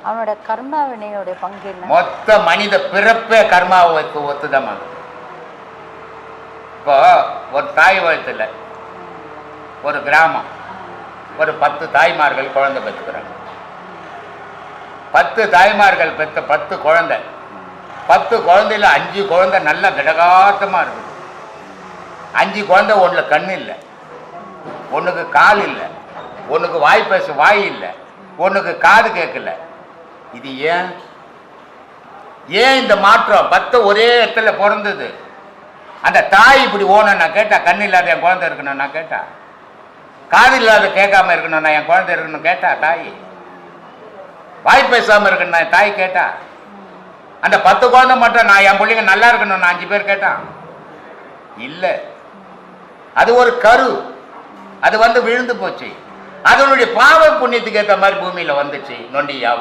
அவனோட கர்மா வினையோட பங்கு என்ன? மொத்த மனித பிறப்பே கர்மாவை ஒத்துதான். இப்போ ஒரு தாய் வயிற்றுல ஒரு கிராமம், ஒரு 10 தாய்மார்கள் குழந்தை பெற்றுக்கிறாங்க. 10 தாய்மார்கள் பெற்ற 10 குழந்தை, 10 குழந்தையில 5 குழந்தை நல்ல கடகாட்டமா இருக்குது. 5 குழந்தை ஒன்றுல கண்ணு இல்லை, ஒன்றுக்கு கால் இல்லை, ஒன்றுக்கு வாய் பேச வாய் இல்லை, ஒன்றுக்கு காது கேட்கல. இது ஏன் ஏன் இந்த மாற்றம்? 10 ஒரே இடத்துல பிறந்தது. அந்த தாய் இப்படி ஓணும் நான் கேட்டா, கண் இல்லாத என் குழந்தை இருக்கணும் நான் கேட்டா, காது இல்லாத கேட்காம இருக்கணும் நான் என் குழந்தை இருக்கணும் கேட்டா தாய், வாய் பேசாம இருக்கணும் நான் தாய் கேட்டா, அந்த 10 குழந்தை மட்டும் நான் என் பிள்ளைங்க நல்லா இருக்கணும் நான் 5 பேர் கேட்டான் இல்லை. அது ஒரு கரு, அது விழுந்து போச்சு. அதனுடைய பாவ புண்ணியத்துக்கு ஏற்ற மாதிரி பூமியில வந்துச்சு நொண்டியா.